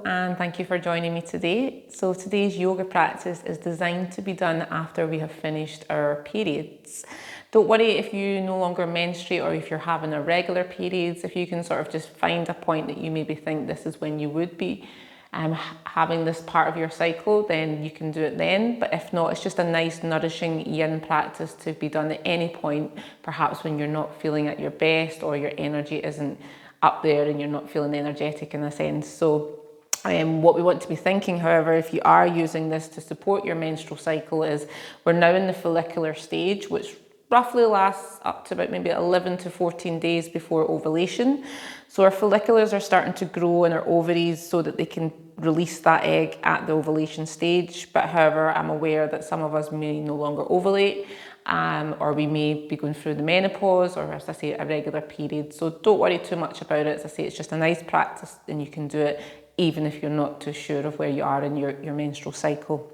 and thank you for joining me today. So today's yoga practice is designed to be done after we have finished our periods. Don't worry if you no longer menstruate or if you're having irregular periods. If you can sort of just find a point that you maybe think this is when you would be having this part of your cycle, then you can do it then. But if not, it's just a nice nourishing yin practice to be done at any point, perhaps when you're not feeling at your best or your energy isn't up there and you're not feeling energetic in a sense. So what we want to be thinking, however, if you are using this to support your menstrual cycle, is we're now in the follicular stage, which roughly lasts up to about maybe 11 to 14 days before ovulation. So our folliculars are starting to grow in our ovaries so that they can release that egg at the ovulation stage. But however, I'm aware that some of us may no longer ovulate, or we may be going through the menopause, or as I say, irregular periods. So don't worry too much about it. As I say, it's just a nice practice and you can do it even if you're not too sure of where you are in your menstrual cycle.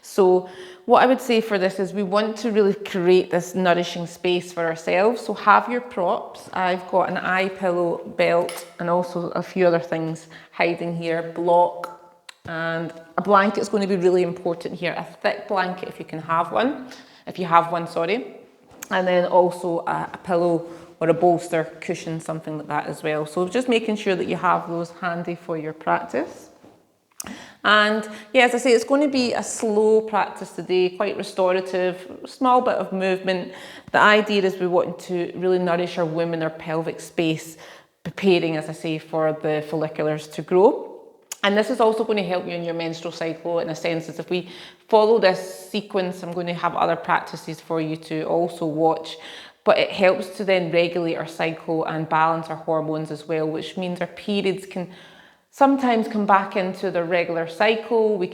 So what I would say for this is we want to really create this nourishing space for ourselves. So have your props. I've got an eye pillow, belt, and also a few other things hiding here. Block and a blanket is going to be really important here. A thick blanket if you can have one. If you have one, sorry. And then also a pillow or a bolster, cushion, something like that as well. So just making sure that you have those handy for your practice. And yeah, as I say, it's going to be a slow practice today, quite restorative, small bit of movement. The idea is we want to really nourish our womb and our pelvic space, preparing, as I say, for the folliculars to grow. And this is also going to help you in your menstrual cycle in a sense, as if we follow this sequence, I'm going to have other practices for you to also watch, but it helps to then regulate our cycle and balance our hormones as well, which means our periods can sometimes come back into the regular cycle. We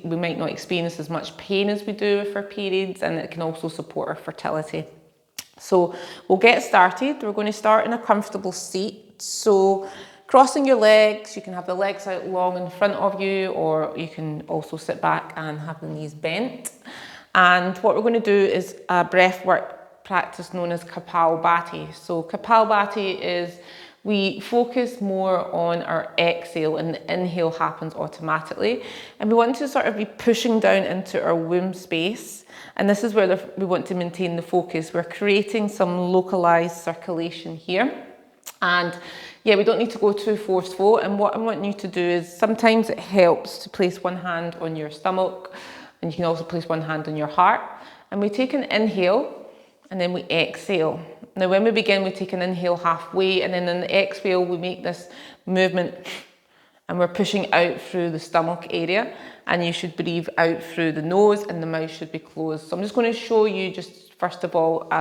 might not experience as much pain as we do with our periods, and it can also support our fertility. So we'll get started. We're going to start in a comfortable seat. So crossing your legs, you can have the legs out long in front of you, or you can also sit back and have the knees bent. And what we're going to do is a breath work practice known as Kapalbati. So Kapalbati is we focus more on our exhale, and the inhale happens automatically. And we want to sort of be pushing down into our womb space. And this is where we want to maintain the focus. We're creating some localized circulation here. And yeah, we don't need to go too forceful. And what I'm wanting you to do is sometimes it helps to place one hand on your stomach, and you can also place one hand on your heart. And we take an inhale and then we exhale. Now when we begin, we take an inhale halfway, and then in the exhale, we make this movement and we're pushing out through the stomach area, and you should breathe out through the nose and the mouth should be closed. So I'm just going to show you just first of all,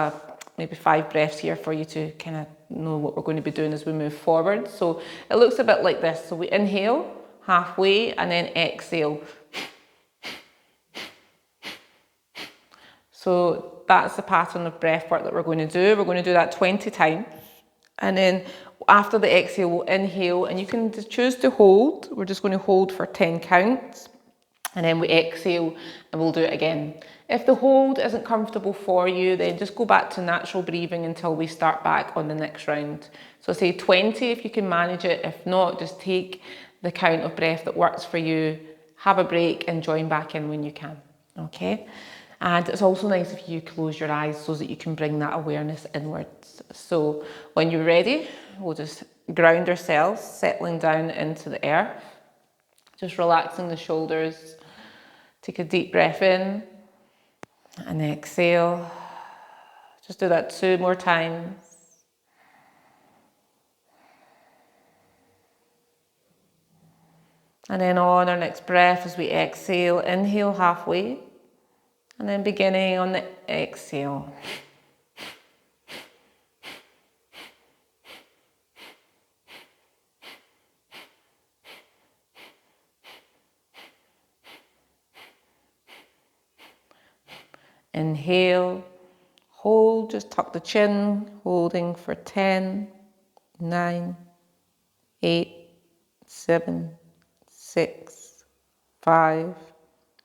maybe 5 breaths here for you to kind of know what we're going to be doing as we move forward. So it looks a bit like this. So we inhale halfway and then exhale. So that's the pattern of breath work that we're going to do. We're going to do that 20 times. And then after the exhale, we'll inhale, and you can choose to hold. We're just going to hold for 10 counts. And then we exhale and we'll do it again. If the hold isn't comfortable for you, then just go back to natural breathing until we start back on the next round. So say 20 if you can manage it. If not, just take the count of breath that works for you, have a break and join back in when you can. Okay? And it's also nice if you close your eyes so that you can bring that awareness inwards. So when you're ready, we'll just ground ourselves, settling down into the earth. Just relaxing the shoulders. Take a deep breath in and exhale. Just do that 2 more times. And then on our next breath, as we exhale, inhale halfway. And then beginning on the exhale. Inhale, hold, just tuck the chin, holding for 10, 9, 8, 7, 6, 5,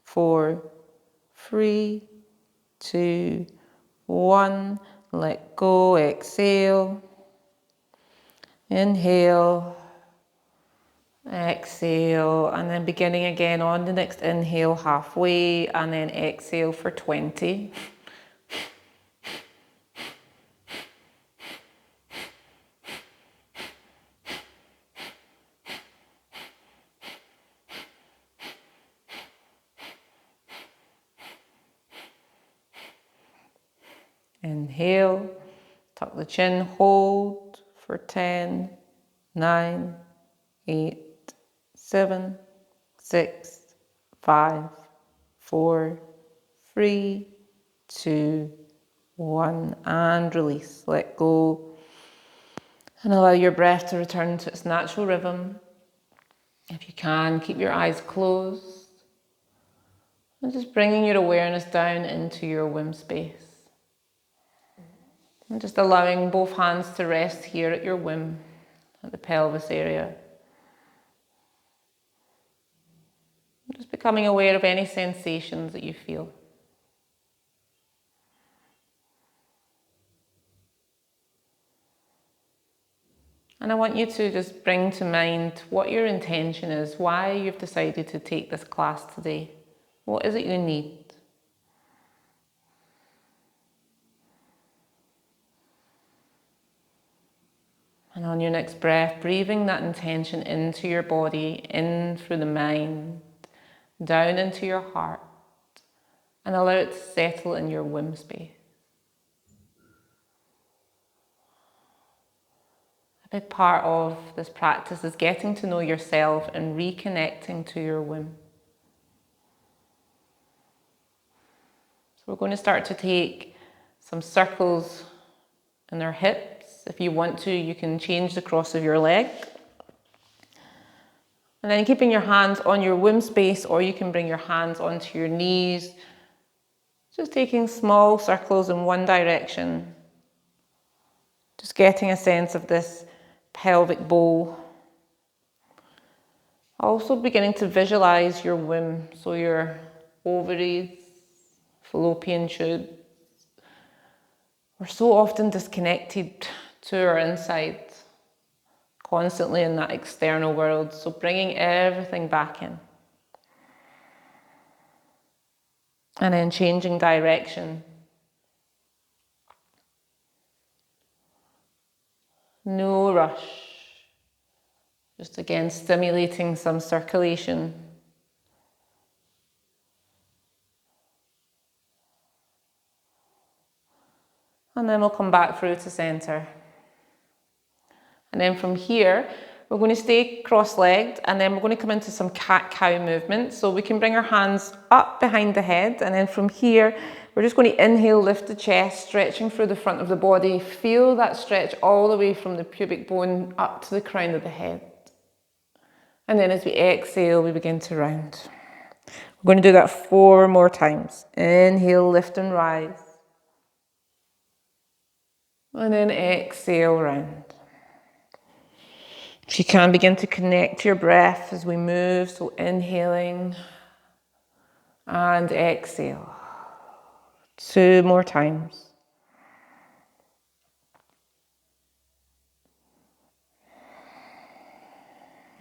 4, 3, 2, 1. Let go, exhale. Inhale. Exhale, and then beginning again on the next inhale halfway, and then exhale for 20. Inhale, tuck the chin, hold for 10, 9, 8, 7, 6, 5, 4, 3, 2, 1, and release. Let go and allow your breath to return to its natural rhythm. If you can, keep your eyes closed and just bringing your awareness down into your womb space. And just allowing both hands to rest here at your womb, at the pelvis area. Just becoming aware of any sensations that you feel. And I want you to just bring to mind what your intention is, why you've decided to take this class today. What is it you need? And on your next breath, breathing that intention into your body, in through the mind, down into your heart, and allow it to settle in your womb space. A big part of this practice is getting to know yourself and reconnecting to your womb. So we're going to start to take some circles in our hips. If you want to, you can change the cross of your leg. And then keeping your hands on your womb space, or you can bring your hands onto your knees. Just taking small circles in one direction. Just getting a sense of this pelvic bowl. Also beginning to visualize your womb, so your ovaries, fallopian tube. We're so often disconnected to our inside, constantly in that external world, so bringing everything back in. And then changing direction. No rush. Just again stimulating some circulation. And then we'll come back through to center. And then from here, we're going to stay cross-legged, and then we're going to come into some cat-cow movement. So we can bring our hands up behind the head, and then from here, we're just going to inhale, lift the chest, stretching through the front of the body. Feel that stretch all the way from the pubic bone up to the crown of the head. And then as we exhale, we begin to round. We're going to do that 4 more times. Inhale, lift and rise. And then exhale, round. If you can, begin to connect to your breath as we move. So inhaling and exhale. 2 more times.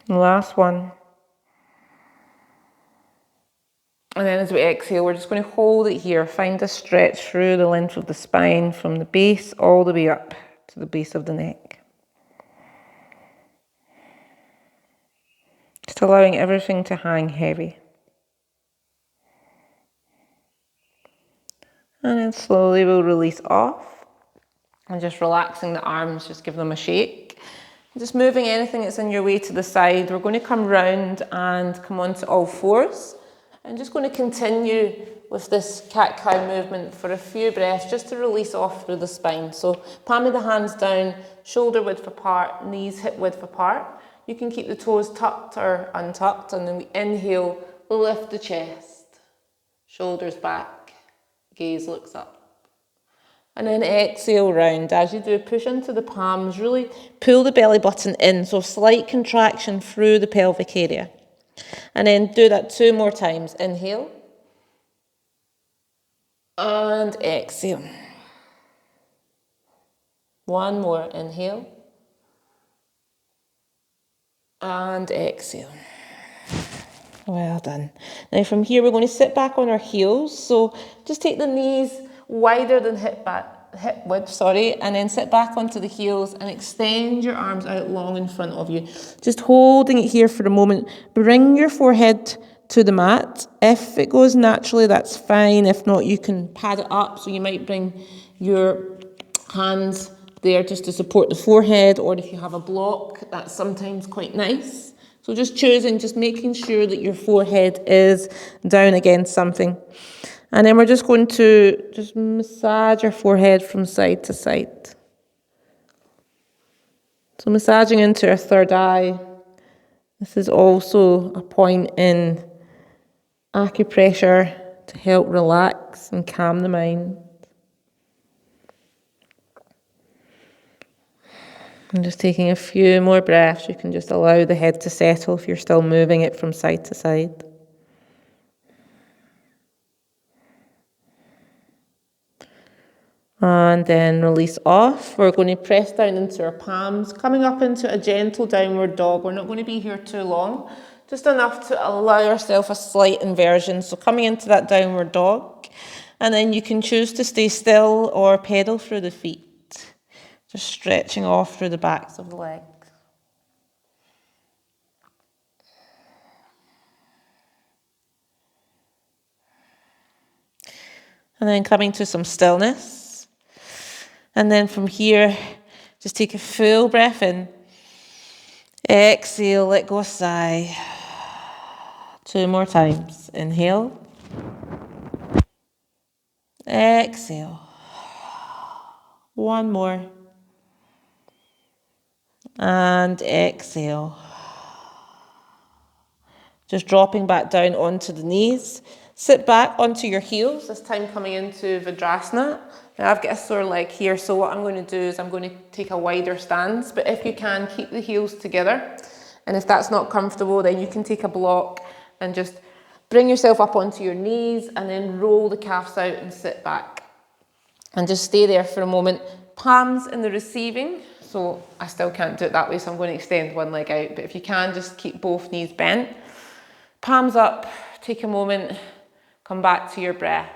Last one. And then as we exhale, we're just going to hold it here. Find a stretch through the length of the spine from the base all the way up to the base of the neck. Just allowing everything to hang heavy. And then slowly we'll release off. And just relaxing the arms, just give them a shake. Just moving anything that's in your way to the side. We're going to come round and come onto all fours. I'm just going to continue with this cat-cow movement for a few breaths, just to release off through the spine. So palm of the hands down, shoulder width apart, knees hip width apart. You can keep the toes tucked or untucked, and then we inhale, lift the chest, shoulders back, gaze looks up. And then exhale round. As you do, push into the palms, really pull the belly button in, so slight contraction through the pelvic area. And then do that 2 more times. Inhale. And exhale. 1 more. Inhale. And exhale. Well done. Now from here, we're going to sit back on our heels. So just take the knees wider than hip width, and then sit back onto the heels and extend your arms out long in front of you. Just holding it here for a moment. Bring your forehead to the mat. If it goes naturally, that's fine. If not, you can pad it up. So you might bring your hands there just to support the forehead, or if you have a block, that's sometimes quite nice. So just choosing, just making sure that your forehead is down against something. And then we're just going to just massage your forehead from side to side. So massaging into our third eye. This is also a point in acupressure to help relax and calm the mind. And just taking a few more breaths, you can just allow the head to settle if you're still moving it from side to side. And then release off. We're going to press down into our palms, coming up into a gentle downward dog. We're not going to be here too long, just enough to allow ourselves a slight inversion. So coming into that downward dog, and then you can choose to stay still or pedal through the feet. Just stretching off through the backs of the legs. And then coming to some stillness. And then from here, just take a full breath in. Exhale, let go a sigh. 2 more times. Inhale. Exhale. 1 more. And exhale. Just dropping back down onto the knees. Sit back onto your heels, this time coming into Vajrasana. Now I've got a sore leg here, so what I'm going to do is I'm going to take a wider stance, but if you can, keep the heels together. And if that's not comfortable, then you can take a block and just bring yourself up onto your knees and then roll the calves out and sit back. And just stay there for a moment. Palms in the receiving. So I still can't do it that way, so I'm going to extend one leg out. But if you can, just keep both knees bent. Palms up, take a moment, come back to your breath.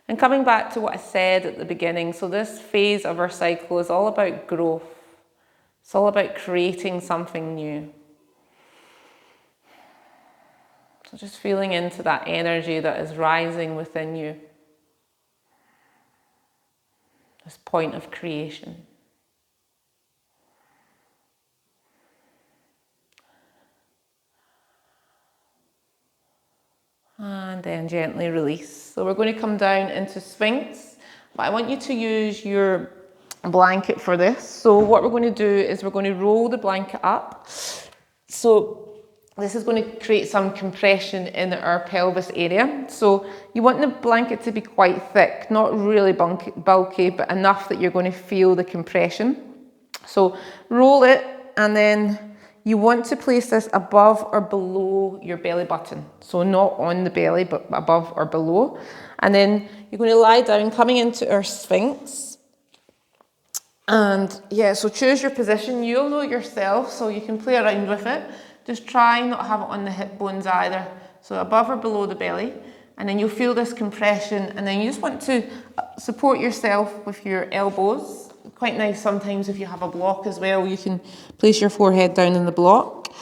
And coming back to what I said at the beginning, so this phase of our cycle is all about growth. It's all about creating something new. So just feeling into that energy that is rising within you. This point of creation. And then gently release. So we're going to come down into Sphinx, but I want you to use your blanket for this. So what we're going to do is we're going to roll the blanket up. So this is going to create some compression in our pelvis area. So you want the blanket to be quite thick, not really bulky, but enough that you're going to feel the compression. So roll it, and then you want to place this above or below your belly button. So not on the belly, but above or below. And then you're going to lie down, coming into our Sphinx. And yeah, so choose your position. You'll know yourself, so you can play around with it. Just try not have it on the hip bones either. So above or below the belly. And then you'll feel this compression. And then you just want to support yourself with your elbows. Quite nice sometimes if you have a block as well. You can place your forehead down in the block.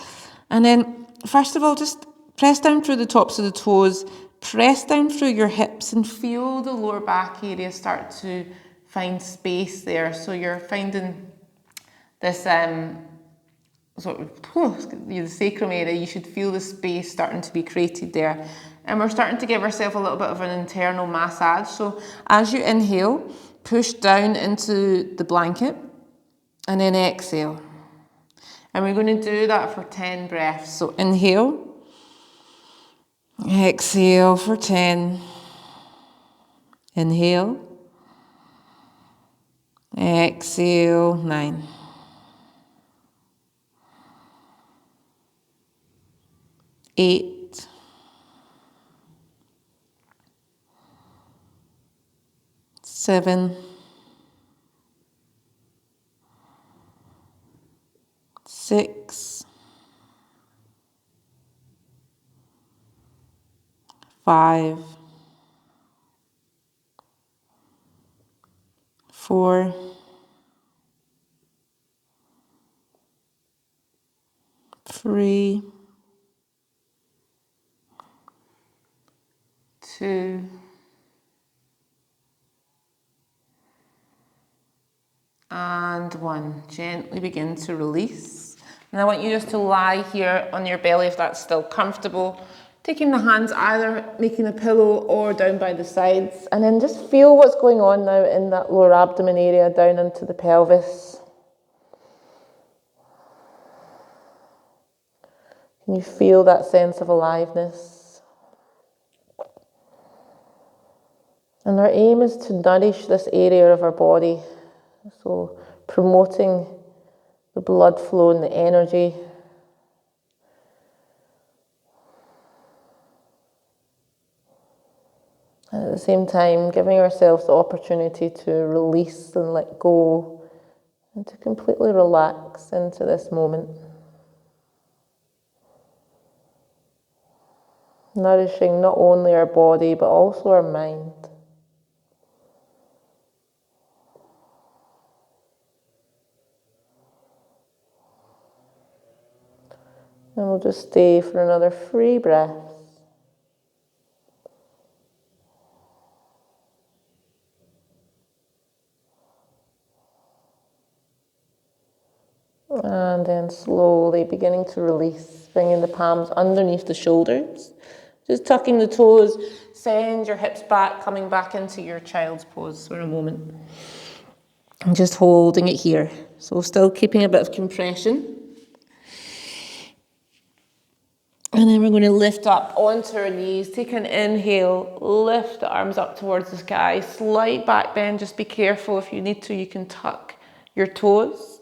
And then, first of all, just press down through the tops of the toes. Press down through your hips and feel the lower back area start to find space there. So you're finding this sort of the sacrum area. You should feel the space starting to be created there. And we're starting to give ourselves a little bit of an internal massage. So as you inhale, push down into the blanket and then exhale. And we're going to do that for 10 breaths. So inhale, exhale for 10. Inhale, exhale, 9. 8. 7. 6, 5, 4, 3, 2, and 1. Gently begin to release. And I want you just to lie here on your belly if that's still comfortable. Taking the hands either making a pillow or down by the sides. And then just feel what's going on now in that lower abdomen area down into the pelvis. Can you feel that sense of aliveness? And our aim is to nourish this area of our body. So promoting the blood flow and the energy. And at the same time, giving ourselves the opportunity to release and let go and to completely relax into this moment. Nourishing not only our body, but also our mind. And we'll just stay for another 3 breaths. And then slowly beginning to release, bringing the palms underneath the shoulders. Just tucking the toes, send your hips back, coming back into your child's pose for a moment. And just holding it here. So still keeping a bit of compression. And then we're going to lift up onto our knees. Take an inhale, lift the arms up towards the sky. Slight back bend, just be careful. If you need to, you can tuck your toes.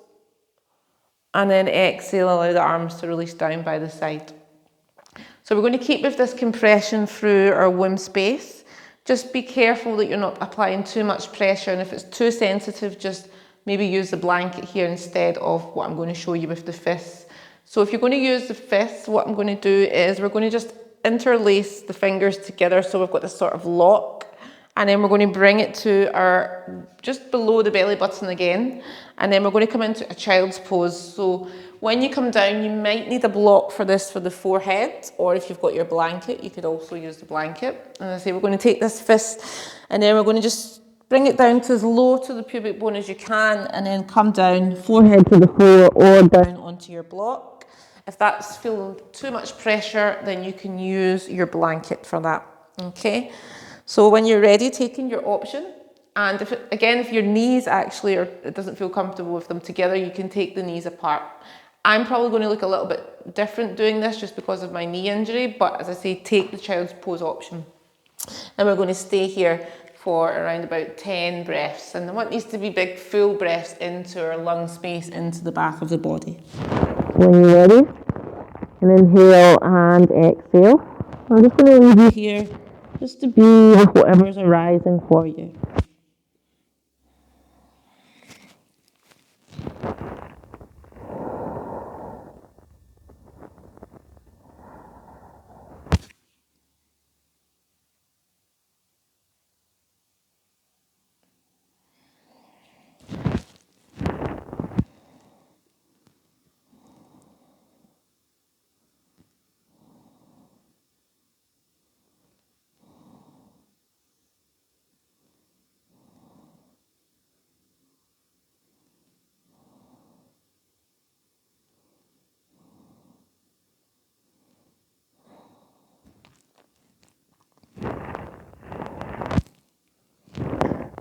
And then exhale, allow the arms to release down by the side. So we're going to keep with this compression through our womb space. Just be careful that you're not applying too much pressure. And if it's too sensitive, just maybe use the blanket here instead of what I'm going to show you with the fists. So if you're going to use the fists, what I'm going to do is we're going to just interlace the fingers together so we've got this sort of lock. And then we're going to bring it to our, just below the belly button again. And then we're going to come into a child's pose. So when you come down, you might need a block for this for the forehead. Or if you've got your blanket, you could also use the blanket. And I say we're going to take this fist and then we're going to just bring it down to as low to the pubic bone as you can. And then come down, forehead to the floor or down onto your block. If that's feeling too much pressure, then you can use your blanket for that. Okay? So when you're ready, taking your option, and if your knees actually it doesn't feel comfortable with them together, you can take the knees apart. I'm probably going to look a little bit different doing this just because of my knee injury, but as I say, take the child's pose option. And we're going to stay here for around about 10 breaths. And I want these to be big, full breaths into our lung space, into the back of the body. When you're ready, and inhale and exhale. I'm just going to leave you here just to be with whatever's arising for you.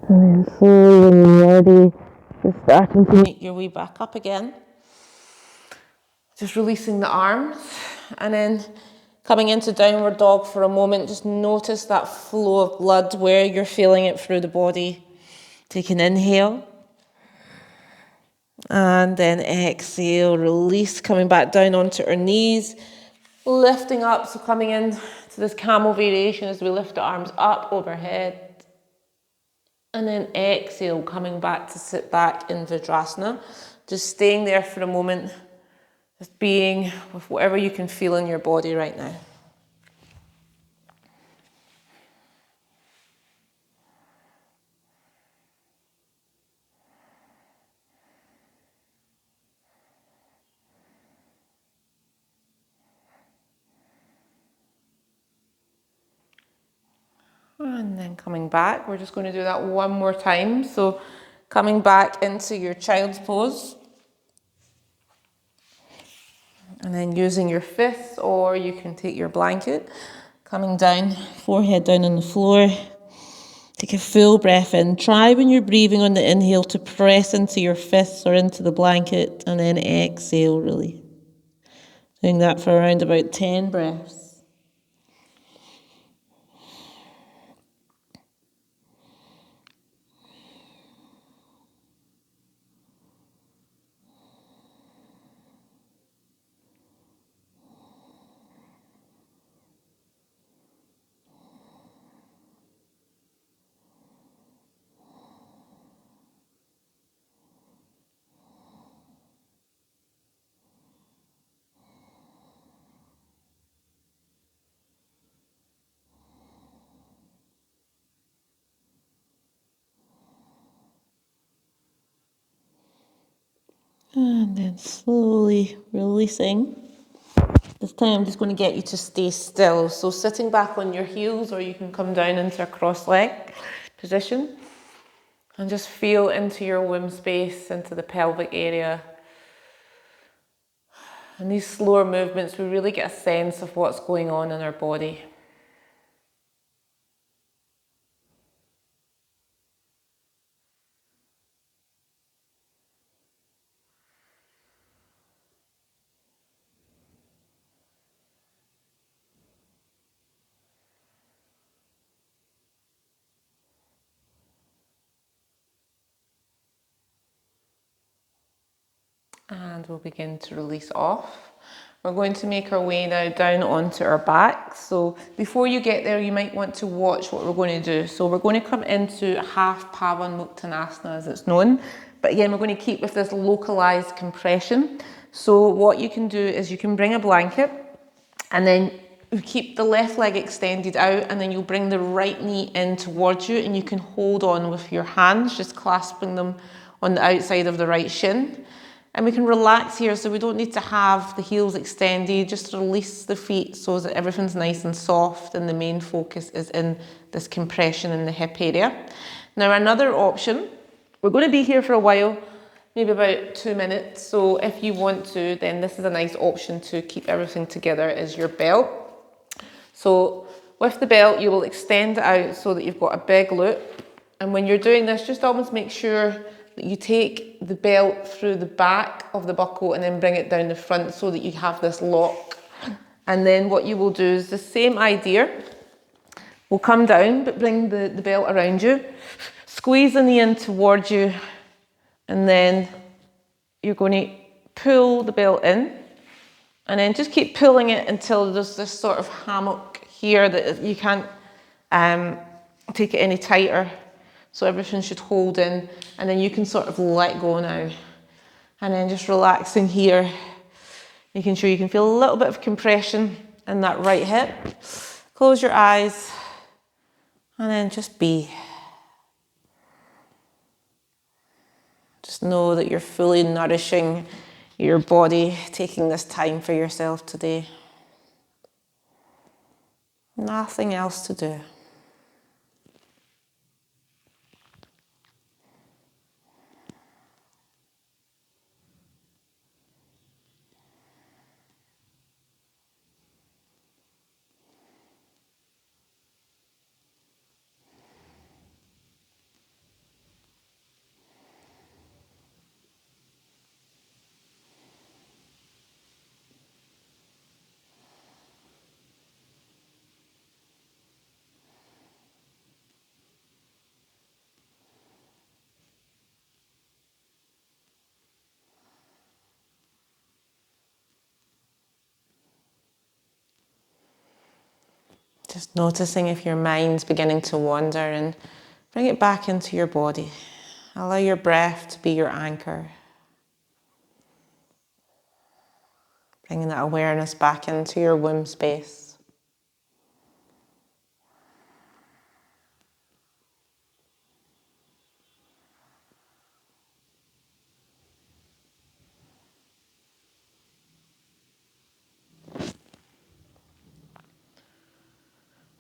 And then slowly, when you're ready, just starting to make your way back up again. Just releasing the arms and then coming into downward dog for a moment. Just notice that flow of blood where you're feeling it through the body. Take an inhale. And then exhale, release, coming back down onto our knees. Lifting up, so coming in to this camel variation as we lift the arms up overhead. And then exhale, coming back to sit back in Vajrasana. Just staying there for a moment. Just being with whatever you can feel in your body right now. And then coming back, we're just going to do that one more time. So coming back into your child's pose. And then using your fists, or you can take your blanket. Coming down, forehead down on the floor. Take a full breath in. Try when you're breathing on the inhale to press into your fists or into the blanket, and then exhale, really. Doing that for around about 10 breaths. And then slowly releasing. This time I'm just going to get you to stay still. So sitting back on your heels, or you can come down into a cross-leg position. And just feel into your womb space, into the pelvic area. And these slower movements, we really get a sense of what's going on in our body. And we'll begin to release off. We're going to make our way now down onto our back. So before you get there, you might want to watch what we're going to do. So we're going to come into half Pavanmuktanasana as it's known. But again, we're going to keep with this localized compression. So what you can do is you can bring a blanket, and then you keep the left leg extended out, and then you'll bring the right knee in towards you, and you can hold on with your hands, just clasping them on the outside of the right shin. And we can relax here, so we don't need to have the heels extended, just release the feet so that everything's nice and soft, and the main focus is in this compression in the hip area. Now another option, we're going to be here for a while, maybe about 2 minutes, so if you want to, then this is a nice option to keep everything together, is your belt. So with the belt, you will extend it out so that you've got a big loop, and when you're doing this, just always make sure that you take the belt through the back of the buckle and then bring it down the front so that you have this lock. And then what you will do is the same idea. We'll come down, but bring the belt around you. Squeeze the knee in towards you, and then you're going to pull the belt in, and then just keep pulling it until there's this sort of hammock here that you can't take it any tighter. So everything should hold in, and then you can sort of let go now. And then just relaxing here, making sure you can feel a little bit of compression in that right hip. Close your eyes, and then just be. Just know that you're fully nourishing your body, taking this time for yourself today. Nothing else to do. Just noticing if your mind's beginning to wander, and bring it back into your body. Allow your breath to be your anchor. Bringing that awareness back into your womb space.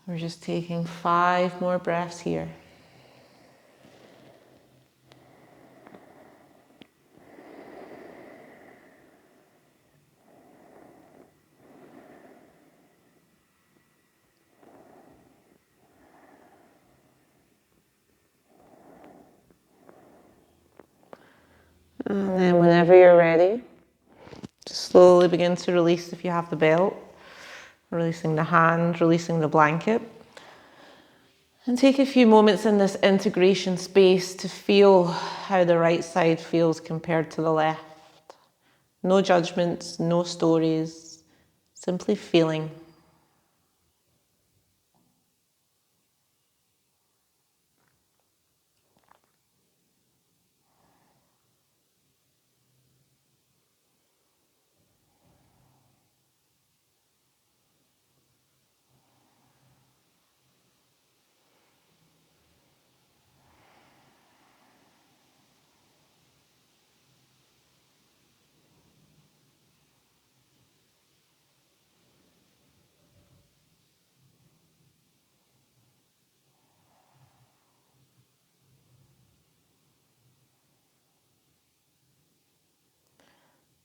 We're just taking 5 more breaths here. And then whenever you're ready, just slowly begin to release if you have the belt. Releasing the hand, releasing the blanket. And take a few moments in this integration space to feel how the right side feels compared to the left. No judgments, no stories, simply feeling.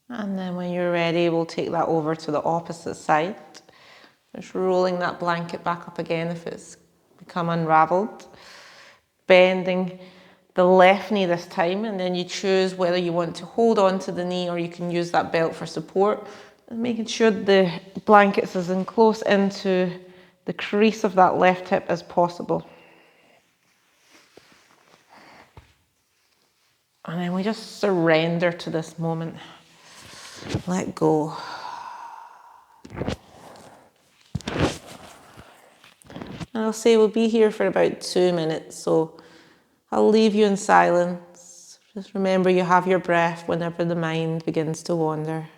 And then when you're ready, we'll take that over to the opposite side. Just rolling that blanket back up again if it's become unraveled. Bending the left knee this time, and then you choose whether you want to hold on to the knee or you can use that belt for support. And making sure the blanket's as close into the crease of that left hip as possible. And then we just surrender to this moment. Let go. And I'll say we'll be here for about 2 minutes, so I'll leave you in silence. Just remember you have your breath whenever the mind begins to wander.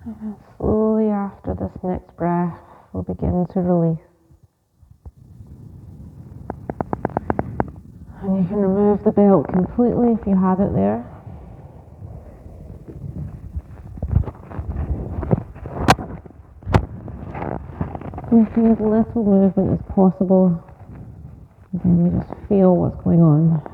And slowly after this next breath, we'll begin to release. And you can remove the belt completely if you have it there. Making as little movement as possible. And then we just feel what's going on.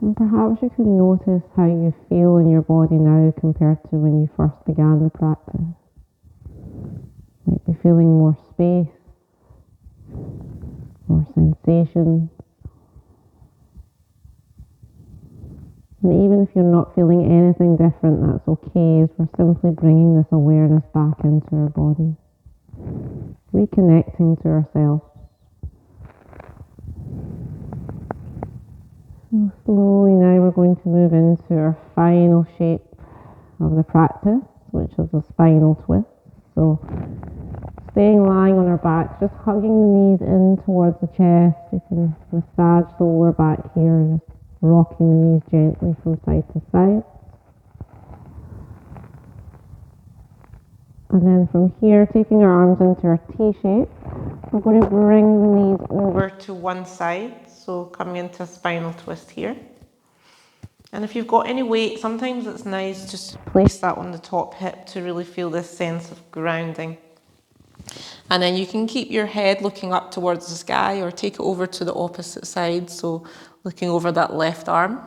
And perhaps you can notice how you feel in your body now compared to when you first began the practice. Might be feeling more space, more sensation. And even if you're not feeling anything different, that's okay, as we're simply bringing this awareness back into our body, reconnecting to ourselves. So slowly now we're going to move into our final shape of the practice, which is a spinal twist. So staying lying on our back, just hugging the knees in towards the chest. You can massage the lower back here, just rocking the knees gently from side to side. And then from here, taking our arms into our T shape, we're going to bring the knees over to one side. So coming into a spinal twist here. And if you've got any weight, sometimes it's nice just to place that on the top hip to really feel this sense of grounding. And then you can keep your head looking up towards the sky or take it over to the opposite side. So looking over that left arm,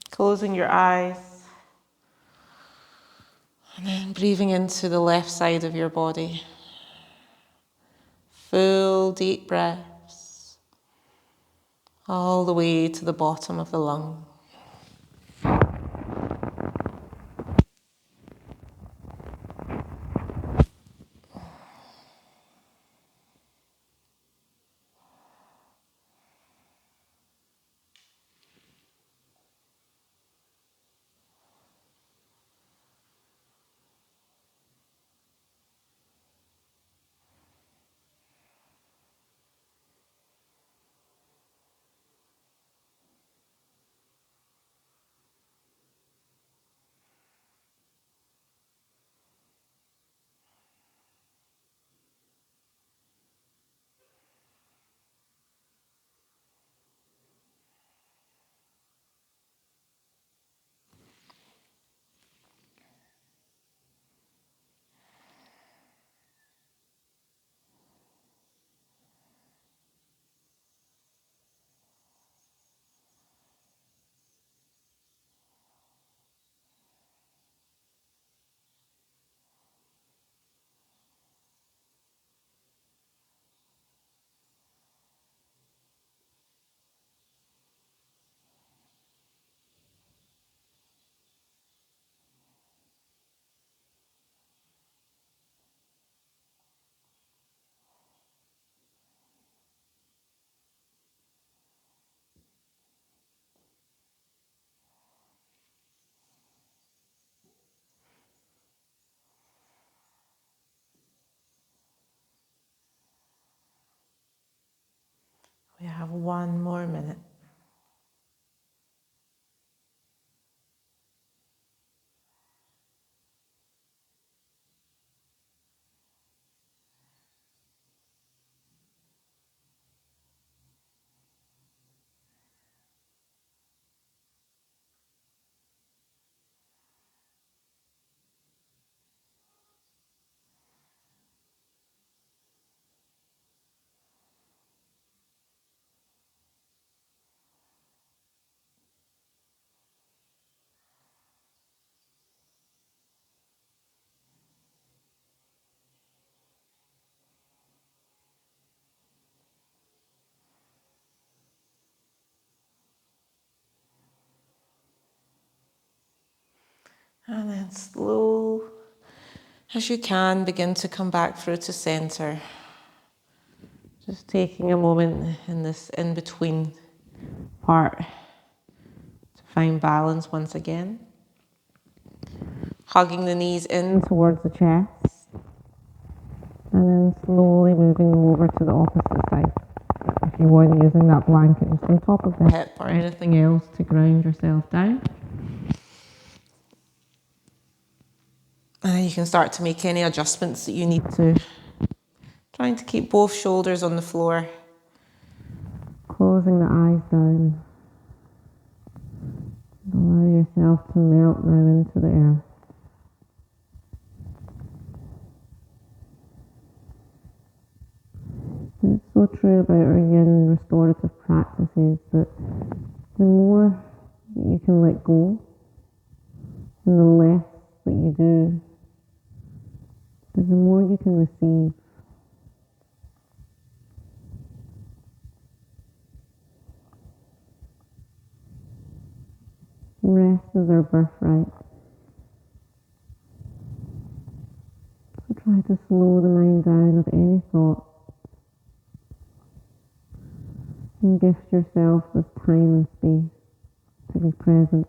closing your eyes, and then breathing into the left side of your body. Full deep breaths all the way to the bottom of the lung. We have 1 more minute. And then slow as you can, begin to come back through to center. Just taking a moment in this in-between part to find balance once again. Hugging the knees in towards the chest. And then slowly moving them over to the opposite side. If you want, using that blanket just on top of the hip or anything else to ground yourself down. And you can start to make any adjustments that you need to. Trying to keep both shoulders on the floor. Closing the eyes down. Allow yourself to melt now into the earth. It's so true about our yin restorative practices that the more that you can let go, and the less that you do, the more you can receive. Rest is our birthright. So try to slow the mind down of any thought and gift yourself this time and space to be present.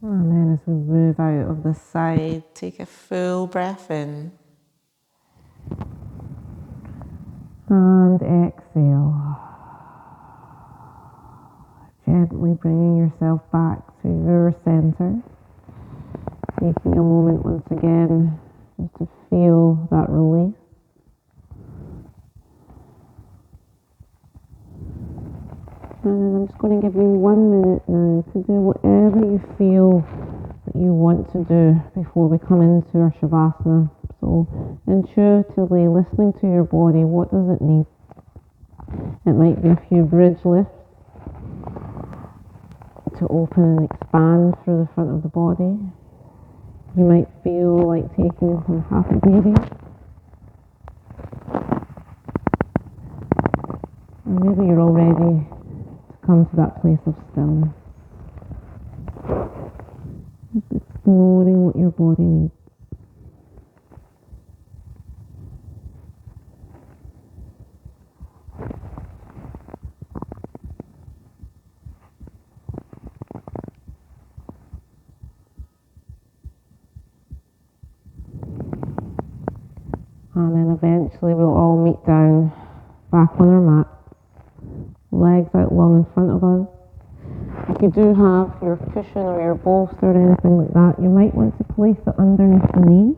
And then as we move out of the side, take a full breath in. And exhale. Gently bringing yourself back to your center. Taking a moment once again just to feel that release. And then I'm just going to give you 1 minute now to do whatever you feel that you want to do before we come into our Shavasana. So intuitively listening to your body, what does it need? It might be a few bridge lifts to open and expand through the front of the body. You might feel like taking a half a baby. Or maybe you're all ready to come to that place of stillness. Just exploring what your body needs. And then eventually we'll all meet down back on our mat, legs out long in front of us. If you do have your cushion or your bolster or anything like that, you might want to place it underneath the knee.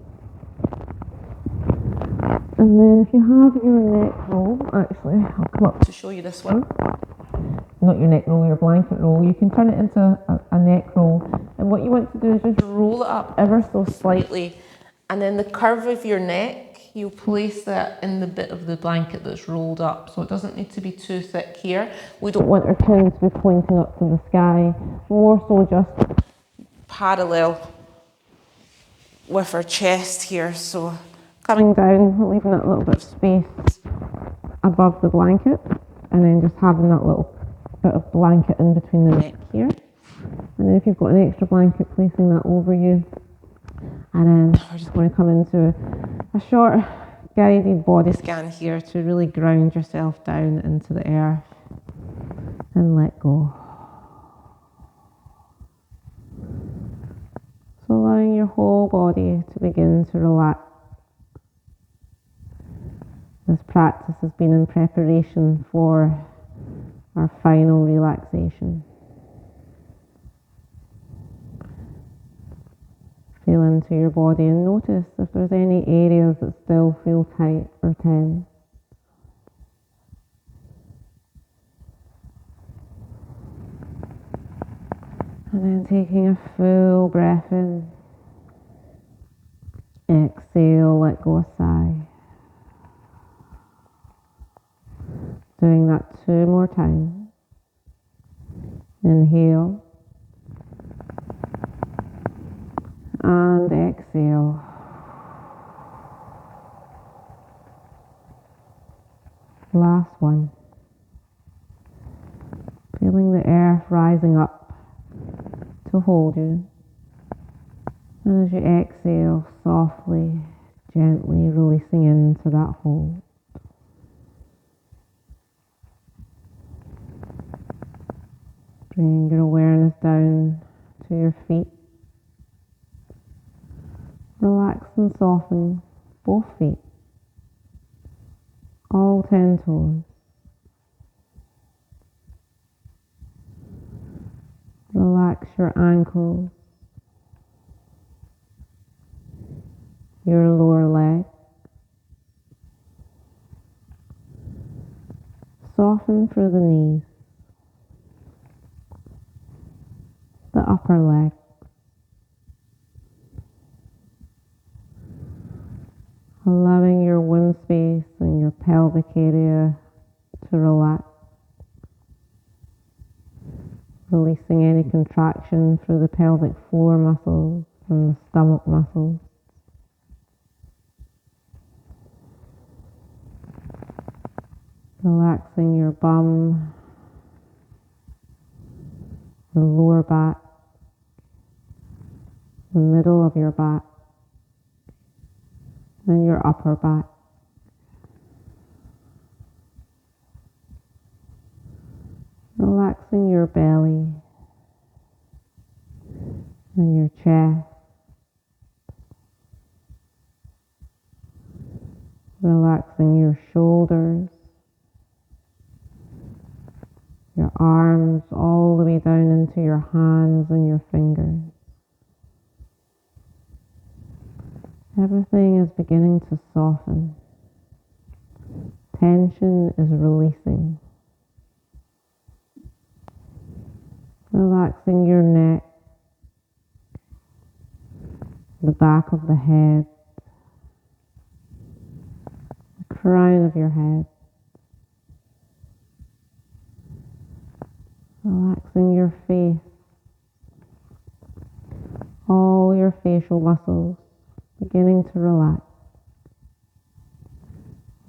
And then if you have your neck roll, actually I'll come up to show you this one. Not your neck roll, your blanket roll. You can turn it into a neck roll. And what you want to do is just roll it up ever so slightly. And then the curve of your neck, you place that in the bit of the blanket that's rolled up. So it doesn't need to be too thick here. We don't want our chin to be pointing up to the sky. More so just parallel with our chest here. So coming down, leaving that little bit of space above the blanket. And then just having that little bit of blanket in between the neck here. And then if you've got an extra blanket, placing that over you. And then we're just going to come into a short guided body scan here to really ground yourself down into the earth and let go. So allowing your whole body to begin to relax. This practice has been in preparation for our final relaxation. Feel into your body and notice if there's any areas that still feel tight or tense. And then taking a full breath in. Exhale, let go a sigh. Doing that 2 more times. Inhale. And exhale. Last one. Feeling the earth rising up to hold you. And as you exhale, softly, gently releasing into that hold. Bringing your awareness down to your feet. Relax and soften both feet, all 10 toes. Relax your ankles, your lower leg. Soften through the knees, the upper leg. Allowing your womb space and your pelvic area to relax. Releasing any contraction through the pelvic floor muscles and the stomach muscles. Relaxing your bum, the lower back, the middle of your back, and your upper back. Relaxing your belly and your chest. Relaxing your shoulders, your arms all the way down into your hands and your fingers. Everything is beginning to soften. Tension is releasing. Relaxing your neck, the back of the head, the crown of your head. Relaxing your face, all your facial muscles beginning to relax.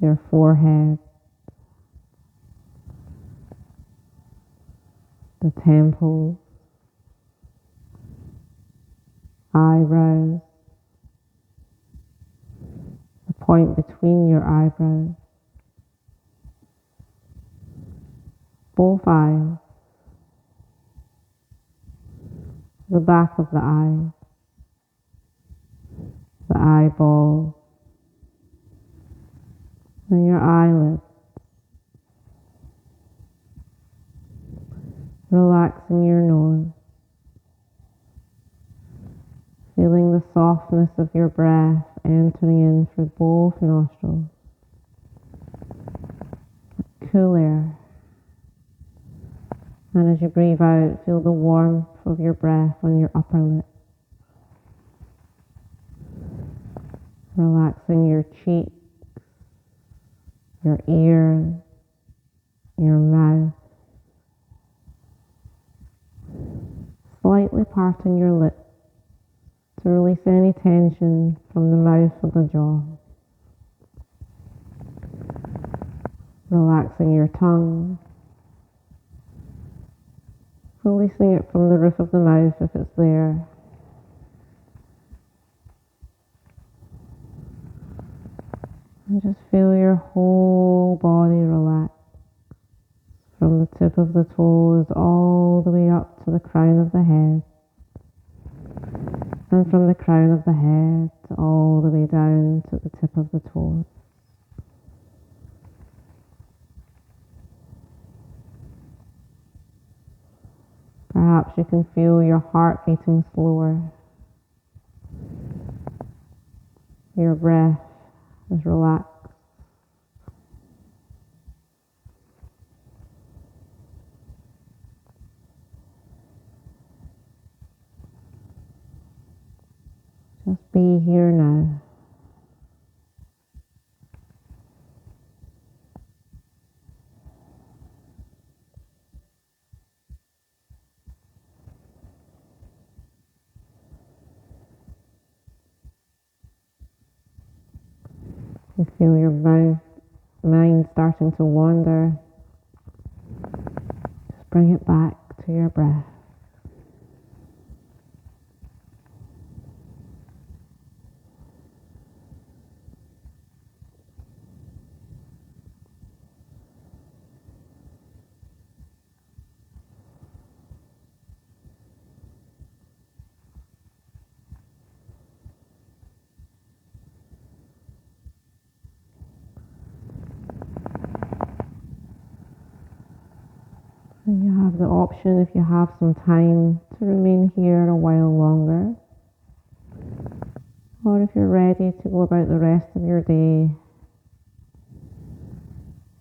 Your forehead, the temples, eyebrows, the point between your eyebrows, both eyes, the back of the eyes, the eyeball, and your eyelids. Relaxing your nose, feeling the softness of your breath entering in through both nostrils. Cool air. And as you breathe out, feel the warmth of your breath on your upper lip. Relaxing your cheeks, your ears, your mouth. Slightly parting your lips to release any tension from the mouth or the jaw. Relaxing your tongue. Releasing it from the roof of the mouth if it's there. And just feel your whole body relax from the tip of the toes all the way up to the crown of the head. And from the crown of the head all the way down to the tip of the toes. Perhaps you can feel your heart beating slower. Your breath is relaxed. Just be here now. You feel your mind starting to wander. Just bring it back to your breath. And you have the option, if you have some time, to remain here a while longer. Or if you're ready to go about the rest of your day,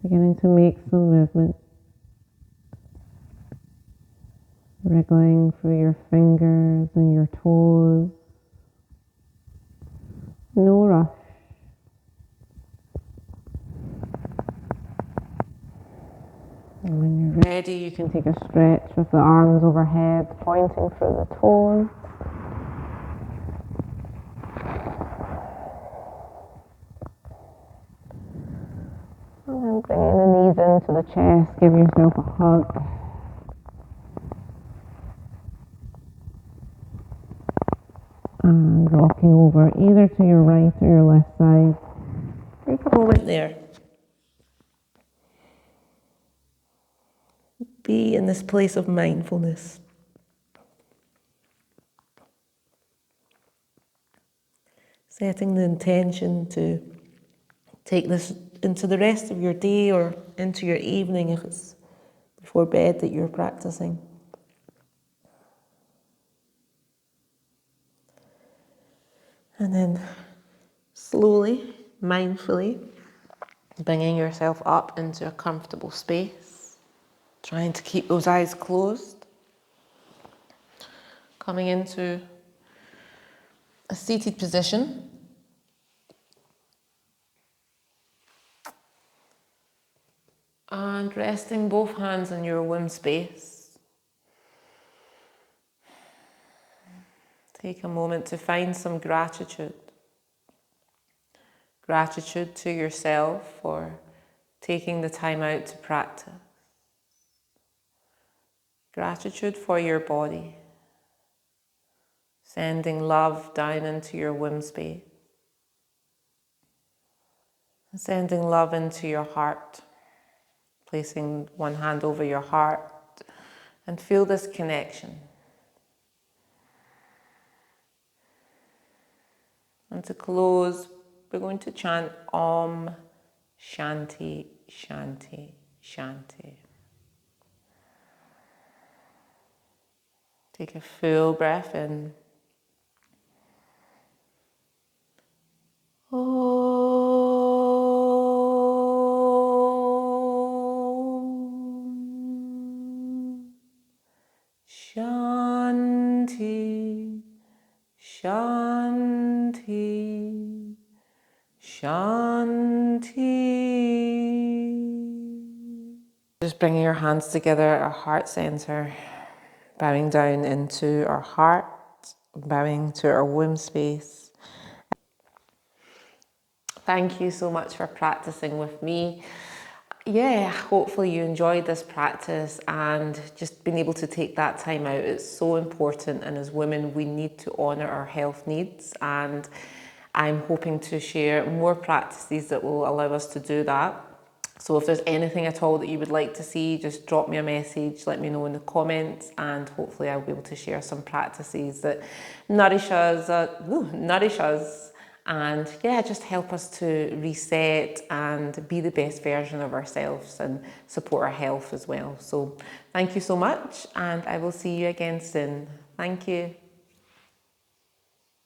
beginning to make some movement. Wriggling through your fingers and your toes. No rush. And when you're ready, you can take a stretch with the arms overhead, pointing through the toes. And then bringing the knees into the chest, give yourself a hug. And rocking over either to your right or your left side. Take a moment there. Be in this place of mindfulness. Setting the intention to take this into the rest of your day or into your evening if it's before bed that you're practicing. And then slowly, mindfully, bringing yourself up into a comfortable space, trying to keep those eyes closed, coming into a seated position. And resting both hands in your womb space. Take a moment to find some gratitude. Gratitude to yourself for taking the time out to practice. Gratitude for your body. Sending love down into your womb space. And sending love into your heart. Placing one hand over your heart and feel this connection. And to close, we're going to chant Om Shanti Shanti Shanti. Take a full breath in. Shanti, Shanti, Shanti. Just bringing your hands together at our heart center, bowing down into our heart, bowing to our womb space. Thank you so much for practicing with me. Yeah, hopefully you enjoyed this practice and just being able to take that time out. It's so important, and as women we need to honour our health needs, and I'm hoping to share more practices that will allow us to do that. So if there's anything at all that you would like to see, just drop me a message, let me know in the comments, and hopefully I'll be able to share some practices that nourish us, and yeah, just help us to reset and be the best version of ourselves and support our health as well. So thank you so much, and I will see you again soon. Thank you.